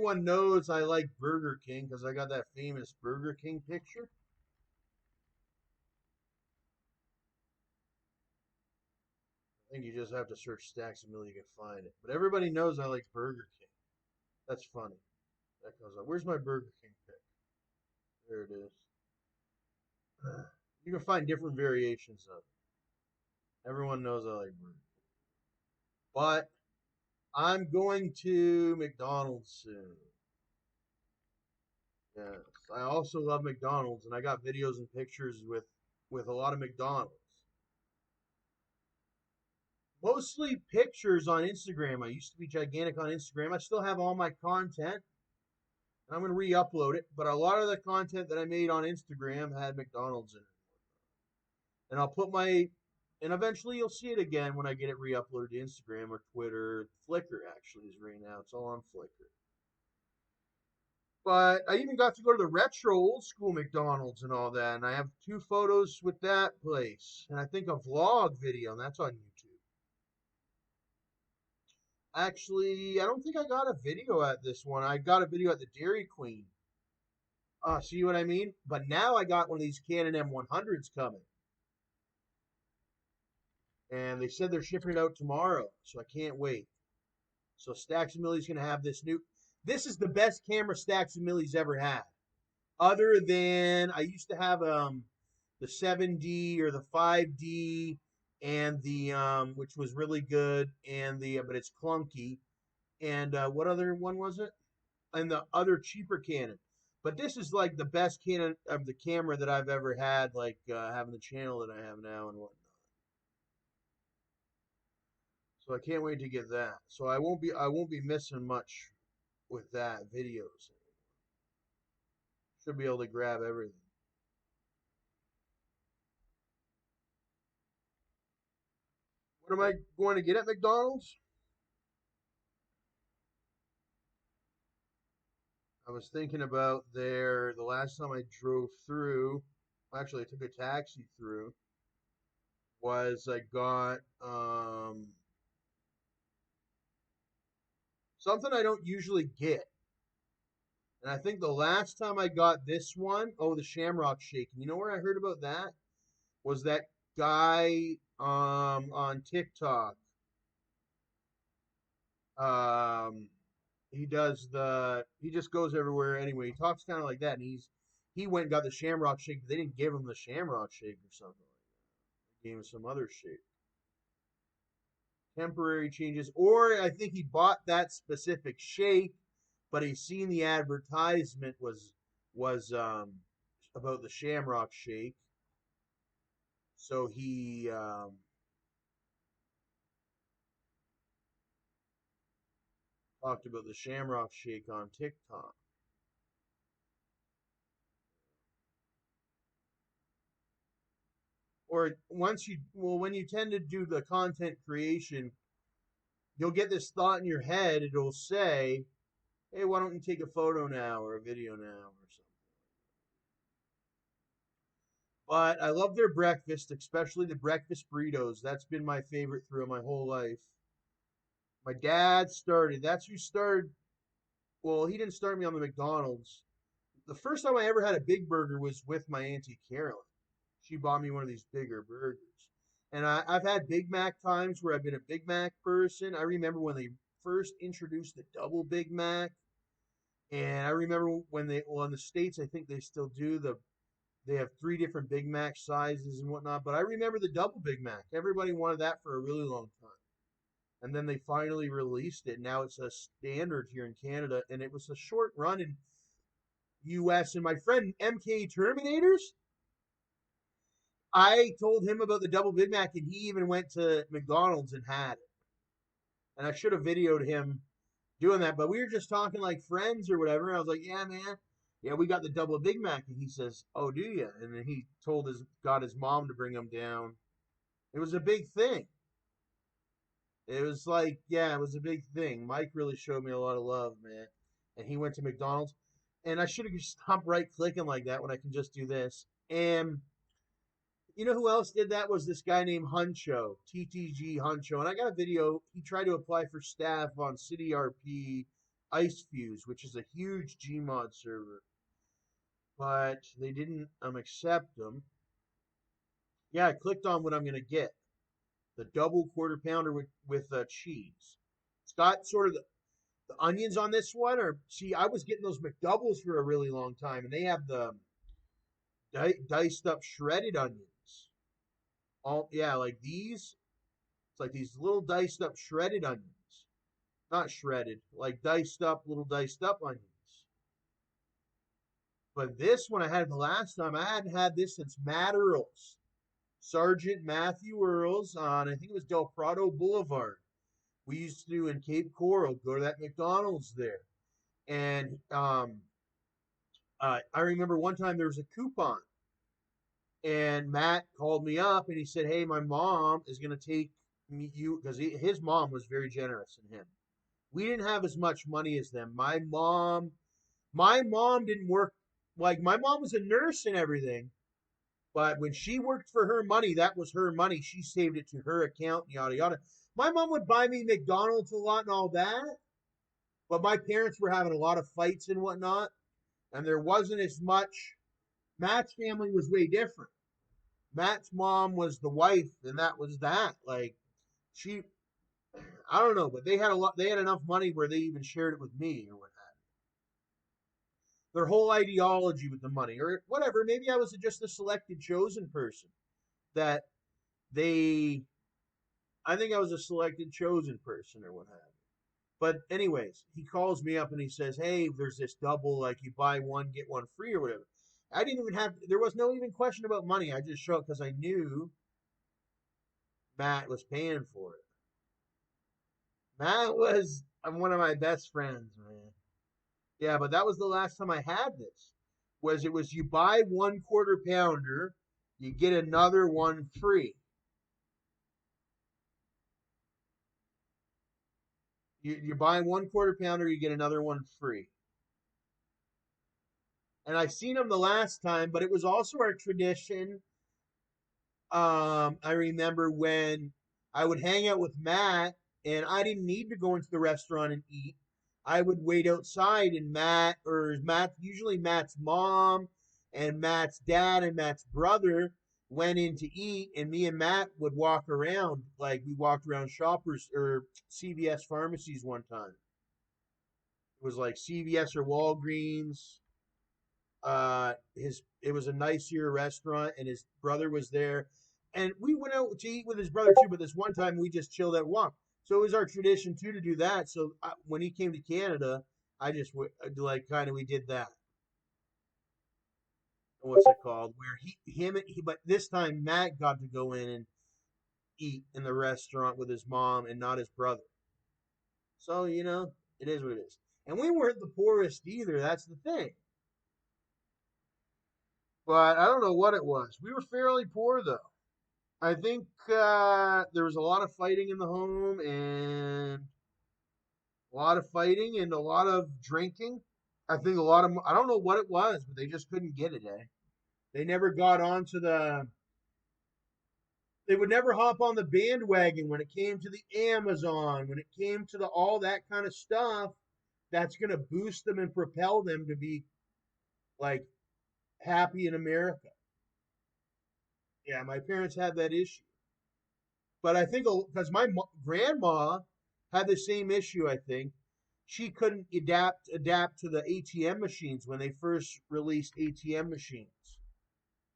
everyone knows I like Burger King because I got that famous Burger King picture. I think you just have to search StacksAMilli, you can find it. But everybody knows I like Burger King. That's funny. That goes up. Where's my Burger King pic? There it is. You can find different variations of it. Everyone knows I like Burger King. But I'm going to McDonald's soon. Yes. I also love McDonald's, and I got videos and pictures with a lot of McDonald's. Mostly pictures on Instagram. I used to be gigantic on Instagram. I still have all my content. And I'm going to re-upload it. But a lot of the content that I made on Instagram had McDonald's in it. And I'll put and eventually you'll see it again when I get it re-uploaded to Instagram or Twitter. Flickr actually is right now. It's all on Flickr. But I even got to go to the retro old school McDonald's and all that. And I have 2 photos with that place. And I think a vlog video, and that's on YouTube. Actually, I don't think I got a video at this one. I got a video at the Dairy Queen. See what I mean? But now I got one of these Canon M100s coming. And they said they're shipping it out tomorrow. So I can't wait. So StacksAMilli's going to have this new. This is the best camera StacksAMilli's ever had. Other than, I used to have the 7D or the 5D and the which was really good, and but it's clunky. And what other one was it? And the other cheaper Canon. But this is like the best Canon of the camera that I've ever had, like having the channel that I have now and whatnot. So I can't wait to get that. So I won't be missing much with that videos. Should be able to grab everything. What am I going to get at McDonald's? I was thinking about the last time I drove through, actually I took a taxi through, was I got something I don't usually get. And I think the last time I got this one, the Shamrock shake. And you know where I heard about that? Was that guy on TikTok. He just goes everywhere anyway. He talks kind of like that, and he went and got the Shamrock shake, but they didn't give him the Shamrock shake or something like that. They gave him some other shake. Temporary changes, or I think he bought that specific shake, but he seen the advertisement was about the Shamrock shake, so he talked about the Shamrock shake on TikTok. Or when you tend to do the content creation, you'll get this thought in your head. It'll say, hey, why don't you take a photo now or a video now or something. But I love their breakfast, especially the breakfast burritos. That's been my favorite throughout my whole life. My dad that's who started. Well, he didn't start me on the McDonald's. The first time I ever had a big burger was with my Auntie Carolyn. She bought me one of these bigger burgers. And I've had Big Mac times where I've been a Big Mac person. I remember when they first introduced the Double Big Mac. And I remember when in the States, I think they still do they have 3 different Big Mac sizes and whatnot. But I remember the Double Big Mac. Everybody wanted that for a really long time. And then they finally released it. Now it's a standard here in Canada. And it was a short run in U.S. And my friend MKATerminators, I told him about the Double Big Mac, and he even went to McDonald's and had it. And I should have videoed him doing that, but we were just talking like friends or whatever. And I was like, yeah, man. Yeah, we got the Double Big Mac. And he says, oh, do you? And then he got his mom to bring him down. It was a big thing. It was like, yeah, it was a big thing. Mike really showed me a lot of love, man. And he went to McDonald's. And I should have just stopped right-clicking like that when I can just do this. And you know who else did that? Was this guy named Huncho, TTG Huncho. And I got a video. He tried to apply for staff on City RP Ice Fuse, which is a huge Gmod server, but they didn't accept them. Yeah, I clicked on what I'm gonna get, the double quarter pounder with cheese. It's got sort of the onions on this one, or see, I was getting those McDoubles for a really long time, and they have the diced up shredded onions. All yeah, like these. It's like these little diced up shredded onions, not shredded, like diced up onions. But this one I had the last time. I hadn't had this since Matt Earles, Sergeant Matthew Earles on I think it was Del Prado Boulevard. We used to do in Cape Coral, go to that McDonald's there. And I remember one time there was a coupon, and Matt called me up and he said, "Hey, my mom is going to take you," because his mom was very generous in him. We didn't have as much money as them. My mom didn't work, like my mom was a nurse and everything, but when she worked for her money, that was her money. She saved it to her account, yada yada. My mom would buy me McDonald's a lot and all that, but my parents were having a lot of fights and whatnot, and there wasn't as much. Matt's family was way different. Matt's mom was the wife, and that was that. Like she, I don't know, but they had a lot. They had enough money where they even shared it with me or what have you. Their whole ideology with the money or whatever. Maybe I was just a selected, chosen person that they. I think I was a selected, chosen person or what have you. But anyways, he calls me up and he says, "Hey, there's this double, like you buy one get one free or whatever." I didn't even have. There was no even question about money. I just showed up because I knew Matt was paying for it. Matt was one of my best friends, man. Yeah, but that was the last time I had this. It was you buy one quarter pounder, you get another one free. You buy one quarter pounder, you get another one free. And I seen them the last time, but it was also our tradition. I remember when I would hang out with Matt, and I didn't need to go into the restaurant and eat. I would wait outside, and usually Matt's mom and Matt's dad and Matt's brother went in to eat, and me and Matt would walk around. Like we walked around Shoppers or CVS pharmacies one time. It was like CVS or Walgreens. His It was a nicer restaurant, and his brother was there, and we went out to eat with his brother too. But this one time, we just chilled at walk. So it was our tradition too to do that. So when he came to Canada, I just like kind of we did that. What's it called? Where but this time Matt got to go in and eat in the restaurant with his mom and not his brother. So it is what it is. And we weren't the poorest either. That's the thing. But I don't know what it was. We were fairly poor though. I think there was a lot of fighting in the home and a lot of fighting and a lot of drinking. I think I don't know what it was, but they just couldn't get it, eh? They never got onto they would never hop on the bandwagon when it came to the Amazon, when it came to all that kind of stuff that's going to boost them and propel them to be like happy in America. Yeah, my parents had that issue. But I think because my grandma had the same issue, I think she couldn't adapt to the ATM machines when they first released ATM machines,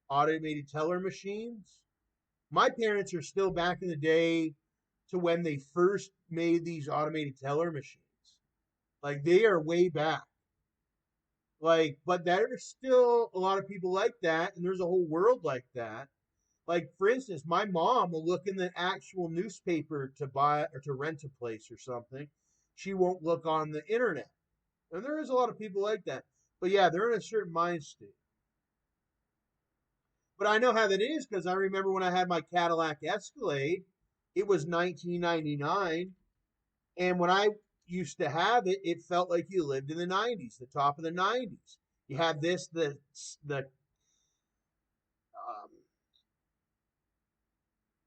automated teller machines. My parents are still back in the day to when they first made these automated teller machines. Like they are way back. Like, but there's still a lot of people like that, and there's a whole world like that. Like for instance, my mom will look in the actual newspaper to buy or to rent a place or something. She won't look on the internet. And there is a lot of people like that. But yeah, they're in a certain mind state. But I know how that is because I remember when I had my Cadillac Escalade, it was 1999, and when I used to have it, it felt like you lived in the 90s, the top of the 90s. You had the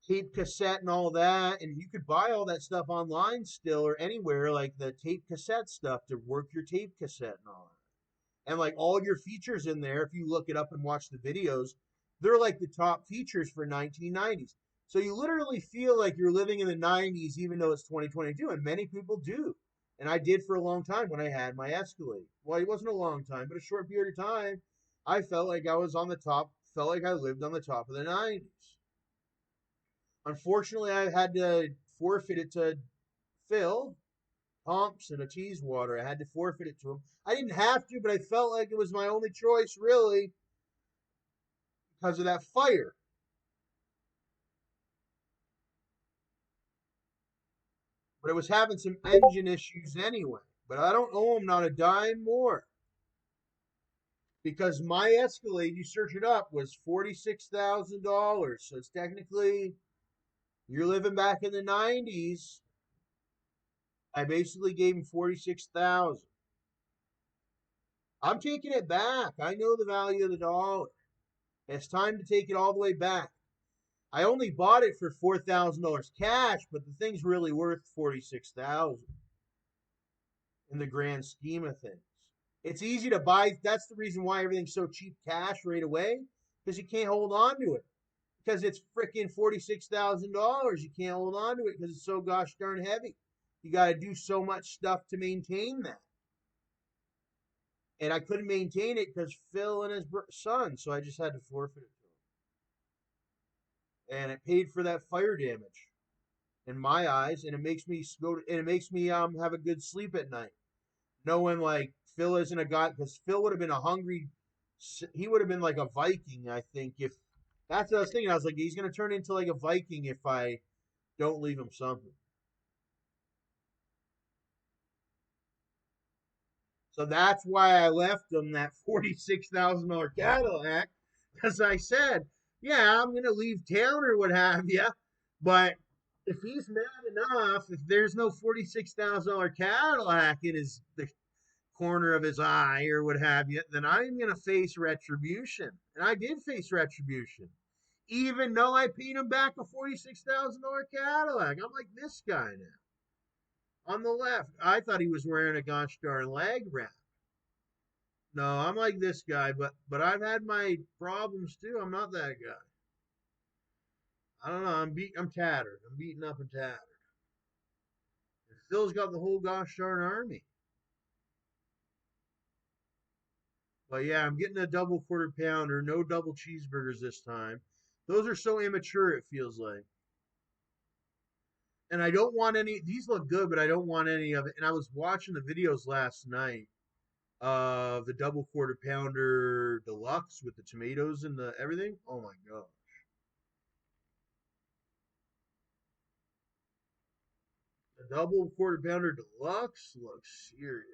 tape cassette and all that. And you could buy all that stuff online still or anywhere, like the tape cassette stuff to work your tape cassette and all that. And like all your features in there, if you look it up and watch the videos, they're like the top features for 1990s. So you literally feel like you're living in the 90s, even though it's 2022, and many people do. And I did for a long time when I had my Escalade. Well, it wasn't a long time, but a short period of time. I felt like I was on the top, felt like I lived on the top of the 90s. Unfortunately, I had to forfeit it to Phil pumps and a cheese water. I had to forfeit it to him. I didn't have to, but I felt like it was my only choice, really, because of that fire. But it was having some engine issues anyway. But I don't owe him not a dime more because my Escalade, you search it up, was $46,000. So it's technically you're living back in the 90s. I basically gave him 46,000. I'm taking it back. I know the value of the dollar. It's time to take it all the way back. I only bought it for $4,000 cash, but the thing's really worth 46,000 in the grand scheme of things. It's easy to buy. That's the reason why everything's so cheap cash right away, because you can't hold on to it. Because it's freaking $46,000. You can't hold on to it because it's so gosh darn heavy. You got to do so much stuff to maintain that. And I couldn't maintain it because Phil and his son, so I just had to forfeit it to him. And it paid for that fire damage in my eyes, and it makes me have a good sleep at night, knowing like Phil isn't a guy, because Phil would have been a hungry, he would have been like a Viking, I think. If that's what I was thinking, I was like, he's gonna turn into like a Viking if I don't leave him something. So that's why I left him that $46,000 Cadillac, because I said, yeah, I'm gonna leave town or what have you, but if he's mad enough, if there's no $46,000 Cadillac in the corner of his eye or what have you, then I'm gonna face retribution, and I did face retribution, even though I paid him back a $46,000 Cadillac. I'm like this guy now. On the left, I thought he was wearing a gosh darn leg wrap. No, I'm like this guy, but I've had my problems too. I'm not that guy. I don't know. I'm tattered. I'm beaten up and tattered. And Phil's got the whole gosh darn army. But yeah, I'm getting a double quarter pounder, no double cheeseburgers this time. Those are so immature, it feels like. And I don't want any, these look good, but I don't want any of it. And I was watching the videos last night of the double quarter pounder deluxe with the tomatoes and the everything. Oh my god. The double quarter pounder deluxe looks serious.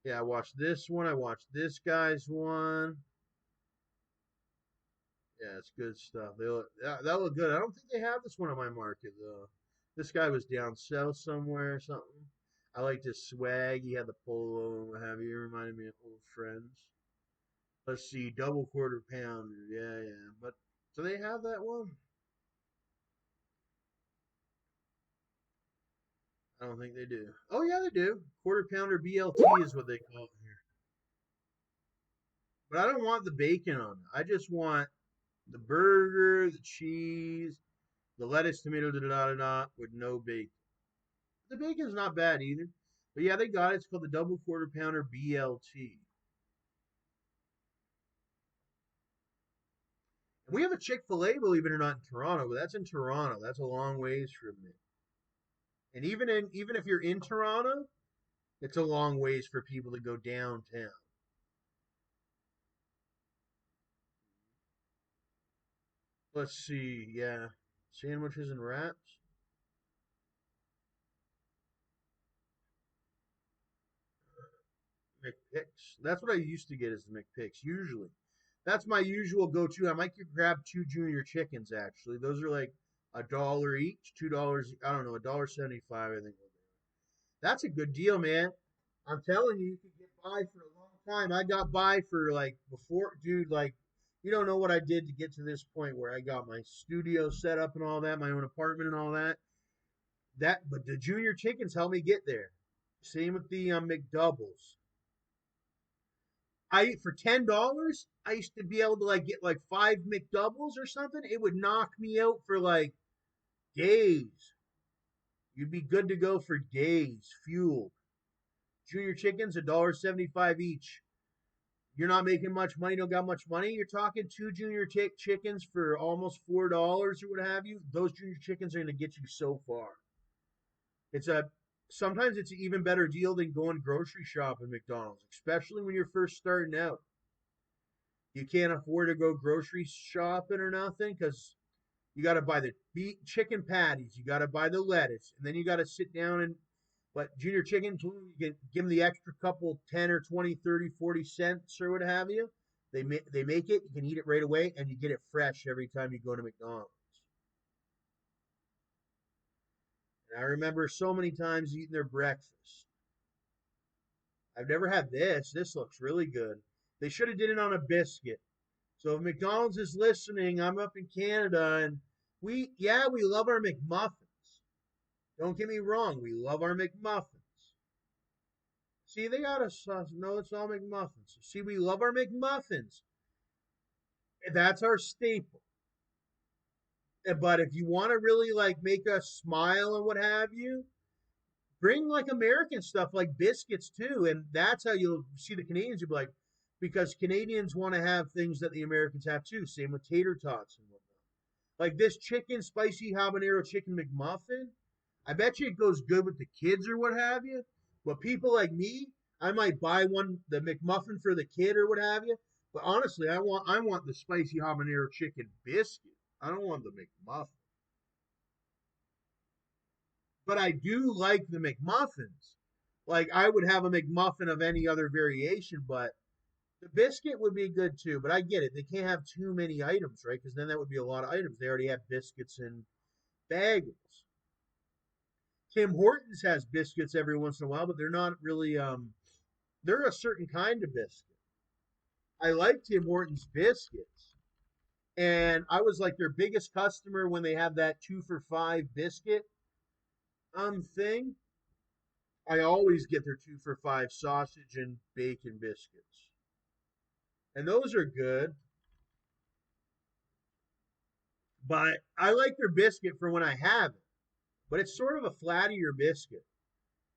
Yeah, I watched this one. I watched this guy's one. Yeah, it's good stuff. That look good. I don't think they have this one on my market though. This guy was down south somewhere or something. I liked his swag. He had the polo and what have you. It reminded me of old friends. Let's see, double quarter pounder. Yeah, yeah. But do they have that one? I don't think they do. Oh yeah, they do. Quarter pounder BLT is what they call it here. But I don't want the bacon on it. I just want the burger, the cheese, the lettuce, tomato, da da da da, with no bacon. The bacon's not bad either. But yeah, they got it. It's called the double quarter pounder BLT. And we have a Chick-fil-A, believe it or not, in Toronto, but that's in Toronto. That's a long ways from me. And even if you're in Toronto, it's a long ways for people to go downtown. Let's see, yeah. Sandwiches and wraps. McPicks. That's what I used to get as the McPicks, usually. That's my usual go-to. I might grab two junior chickens, actually. Those are like $1 each, $2, I don't know, $1.75, I think. That's a good deal, man. I'm telling you, you could get by for a long time. I got by for like before, dude. Like, you don't know what I did to get to this point where I got my studio set up and all that, my own apartment and all that. But the junior chickens helped me get there. Same with the McDoubles. For $10, I used to be able to like get like 5 McDoubles or something. It would knock me out for like days. You'd be good to go for days, fueled. Junior chickens, $1.75 each. You're not making much money, don't got much money. You're talking two junior chickens for almost $4 or what have you. Those junior chickens are going to get you so far. It's a Sometimes it's an even better deal than going grocery shopping at McDonald's, especially when you're first starting out. You can't afford to go grocery shopping or nothing because you got to buy the chicken patties, you got to buy the lettuce, and then you got to sit down and but junior chickens, you can give them the extra couple 10 or 20, 30, 40 cents or what have you. They make it, you can eat it right away, and you get it fresh every time you go to McDonald's. And I remember so many times eating their breakfast. I've never had this. This looks really good. They should have did it on a biscuit. So if McDonald's is listening, I'm up in Canada, and we love our McMuffins. Don't get me wrong, we love our McMuffins. See, they got us. No, it's all McMuffins. See, we love our McMuffins. That's our staple. But if you want to really like make us smile and what have you, bring like American stuff like biscuits too. And that's how you'll see the Canadians. You'll be like, because Canadians want to have things that the Americans have too. Same with tater tots and whatnot. Like this chicken spicy habanero chicken McMuffin. I bet you it goes good with the kids or what have you. But people like me, I might buy the McMuffin for the kid or what have you. But honestly, I want the spicy habanero chicken biscuit. I don't want the McMuffin. But I do like the McMuffins. Like I would have a McMuffin of any other variation, but the biscuit would be good too. But I get it. They can't have too many items, right? Because then that would be a lot of items. They already have biscuits and bagels. Tim Hortons has biscuits every once in a while, but they're not really they're a certain kind of biscuit. I like Tim Hortons biscuits. And I was like their biggest customer when they have that 2 for $5 biscuit thing. I always get their 2 for $5 sausage and bacon biscuits. And those are good. But I like their biscuit for when I have it. But it's sort of a flattier biscuit.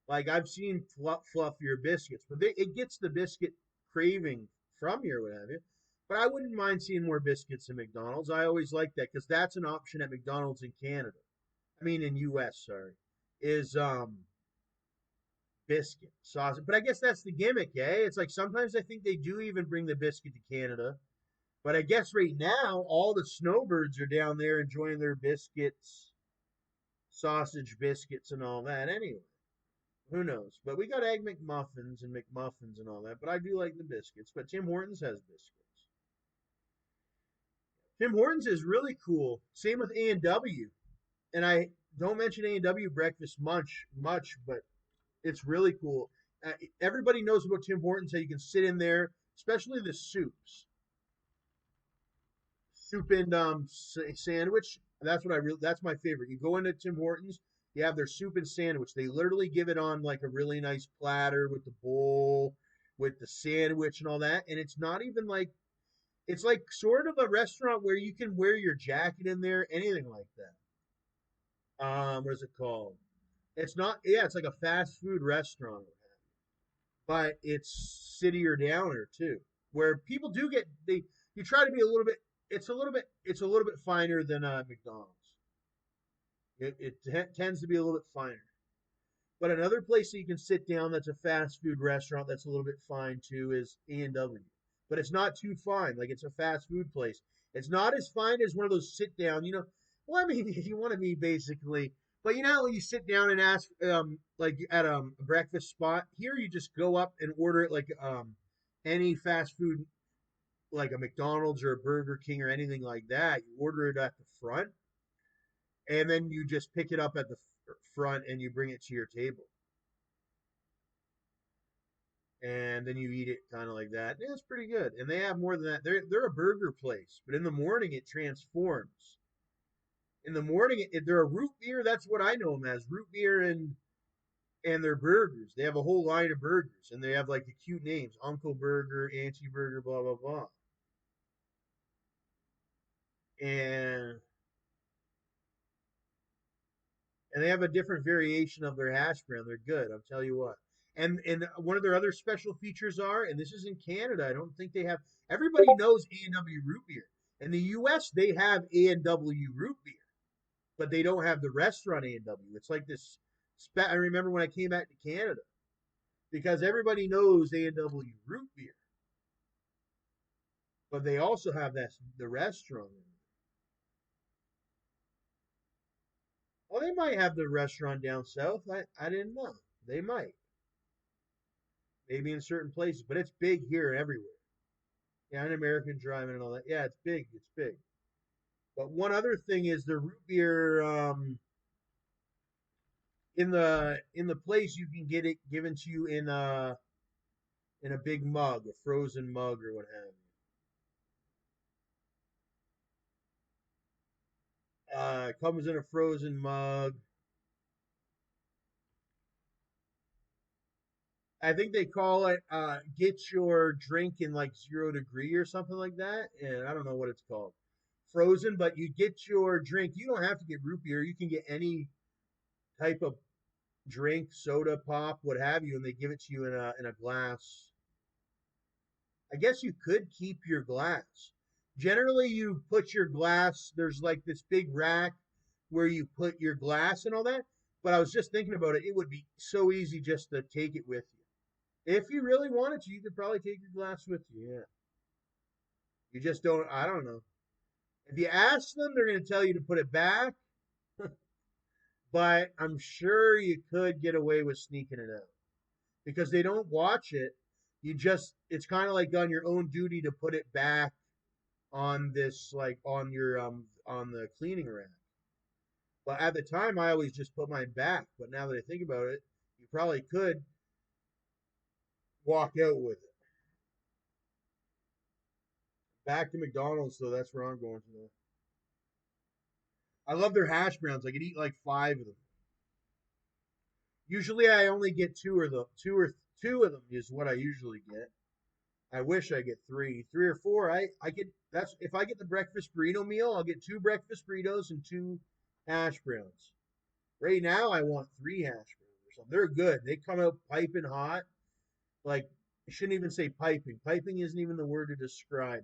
Like I've seen fluffier biscuits, but it gets the biscuit craving from you or what have you. But I wouldn't mind seeing more biscuits in McDonald's. I always like that because that's an option at McDonald's in Canada. I mean in US, sorry. Is biscuit sausage. But I guess that's the gimmick, eh? It's like sometimes I think they do even bring the biscuit to Canada. But I guess right now all the snowbirds are down there enjoying their biscuits, sausage biscuits and all that anyway. Who knows? But we got egg McMuffins and all that. But I do like the biscuits. But Tim Hortons has biscuits. Tim Hortons is really cool. Same with A&W. And I don't mention A&W breakfast much, but it's really cool. Everybody knows about Tim Hortons, how you can sit in there, especially the soups. Soup and sandwich. That's my favorite. You go into Tim Hortons, you have their soup and sandwich. They literally give it on like a really nice platter with the bowl, with the sandwich and all that. And it's not even like it's like sort of a restaurant where you can wear your jacket in there, anything like that. What is it called? It's not. Yeah, it's like a fast food restaurant, but it's city or downer too, where people do get they. You try to be a little bit. It's a little bit finer than McDonald's. It tends to be a little bit finer. But another place that you can sit down that's a fast food restaurant that's a little bit fine too is A&W. But it's not too fine. Like it's a fast food place. It's not as fine as one of those sit down. Well, I mean, if you want to be basically, but when you sit down and ask, like at a breakfast spot, here you just go up and order it like any fast food, like a McDonald's or a Burger King or anything like that. You order it at the front, and then you just pick it up at the front and you bring it to your table. and then you eat it kind of like that. Yeah, it's pretty good. And they have more than that. They're a burger place, but in the morning it transforms. In the morning, they're a root beer. That's what I know them as, root beer and their burgers. They have a whole line of burgers, and they have like the cute names: Uncle Burger, Auntie Burger, blah blah blah. And and they have a different variation of their hash brown. They're good. I'll tell you what. And one of their other special features are, and this is in Canada. I don't think they have. Everybody knows A&W root beer. In the U.S., they have A&W root beer, but they don't have the restaurant A&W. It's like this. I remember when I came back to Canada because everybody knows A&W root beer, but they also have the restaurant. Well, they might have the restaurant down south. I didn't know. They might. Maybe in certain places, but it's big here everywhere. Yeah, an American driving and all that. Yeah, it's big. It's big. But one other thing is the root beer. In the place you can get it given to you in a big mug, a frozen mug or what have you. It comes in a frozen mug. I think they call it get your drink in like 0 degree or something like that. And I don't know what it's called. Frozen, but you get your drink. You don't have to get root beer. You can get any type of drink, soda, pop, what have you, and they give it to you in a glass. I guess you could keep your glass. Generally, you put your glass, there's like this big rack where you put your glass and all that. But I was just thinking about it. It would be so easy just to take it with you. If you really wanted to, you could probably take your glass with you. Yeah. You just don't, I don't know. If you ask them, they're going to tell you to put it back. But I'm sure you could get away with sneaking it out because they don't watch it. It's kind of like on your own duty to put it back on this, like on the cleaning rack. But at the time, I always just put mine back. But now that I think about it, you probably could walk out with it. Back to McDonald's, though. That's where I'm going to. I love their hash browns. I could eat like 5 of them. Usually, I only get two of them is what I usually get. I wish I get three or four. I get that's if I get the breakfast burrito meal, I'll get 2 breakfast burritos and 2 hash browns. Right now, I want 3 hash browns or something. They're good. They come out piping hot. Like I shouldn't even say piping. Piping isn't even the word to describe.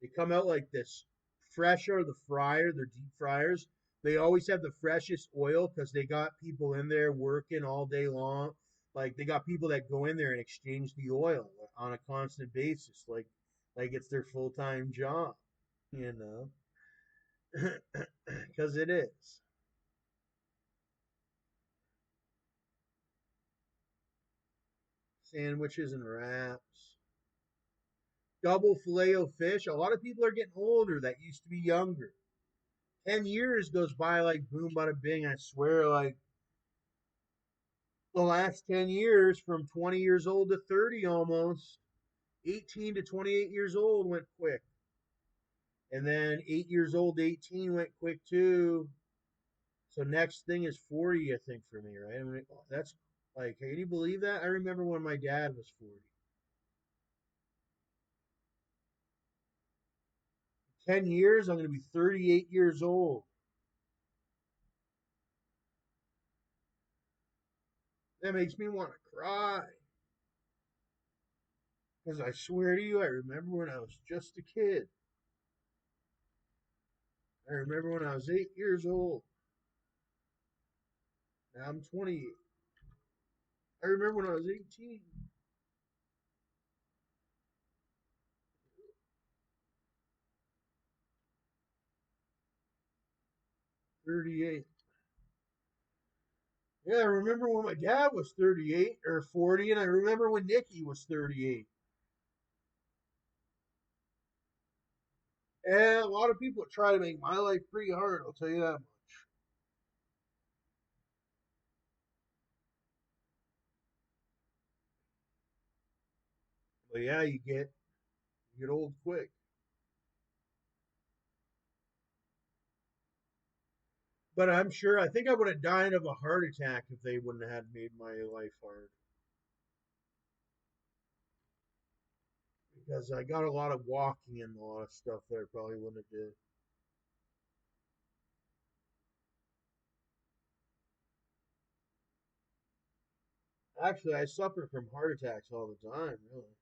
They come out like this, fresh out of the fryer. They're deep fryers. They always have the freshest oil because they got people in there working all day long. Like they got people that go in there and exchange the oil on a constant basis, like it's their full time job, you know, because it is. Sandwiches and wraps, double filet o fish. A lot of people are getting older that used to be younger. 10 years goes by like boom, bada bing. I swear, like the last 10 years from 20 years old to 30 almost, 18 to 28 years old went quick. And then 8 years old to 18 went quick too. So next thing is 40, I think, for me, right? I mean, that's like, can you believe that? I remember when my dad was 40. 10 years, I'm going to be 38 years old. That makes me want to cry. Because I swear to you, I remember when I was just a kid. I remember when I was 8 years old. Now I'm 28. I remember when I was 18. 38. Yeah, I remember when my dad was 38 or 40, and I remember when Nikki was 38. And a lot of people try to make my life pretty hard, I'll tell you that much. But yeah, you get old quick. But I think I would have died of a heart attack if they wouldn't have made my life hard. Because I got a lot of walking and a lot of stuff that I probably wouldn't have did. Actually, I suffer from heart attacks all the time, really.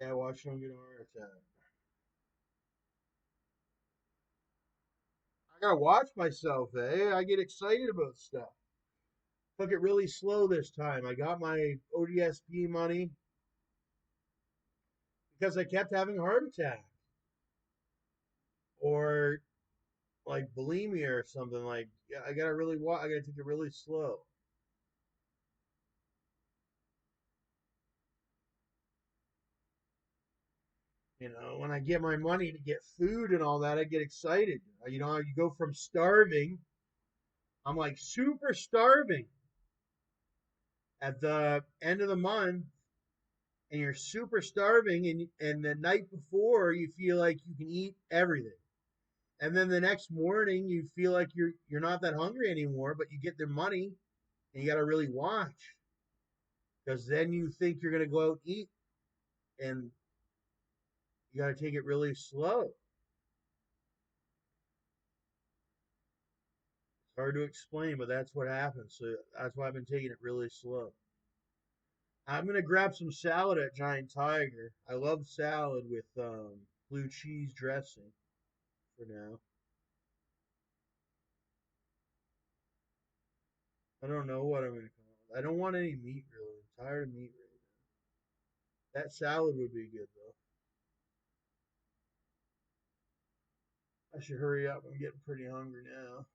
Yeah, watch them get a heart attack. I gotta watch myself, eh? I get excited about stuff. Took it really slow this time. I got my ODSP money because I kept having a heart attack or like bulimia or something. Like I gotta really I gotta take it really slow. When I get my money to get food and all that, I get excited. You go from starving. I'm like super starving at the end of the month, and you're super starving, and the night before you feel like you can eat everything, and then the next morning you feel like you're not that hungry anymore, but you get the money and you got to really watch because then you think you're gonna go out and eat, and you got to take it really slow. It's hard to explain, but that's what happens. So that's why I've been taking it really slow. I'm gonna grab some salad at Giant Tiger. I love salad with blue cheese dressing for now. I don't know what I'm gonna call it. I don't want any meat really. I'm tired of meat right now. That salad would be good though. I should hurry up. I'm getting pretty hungry now.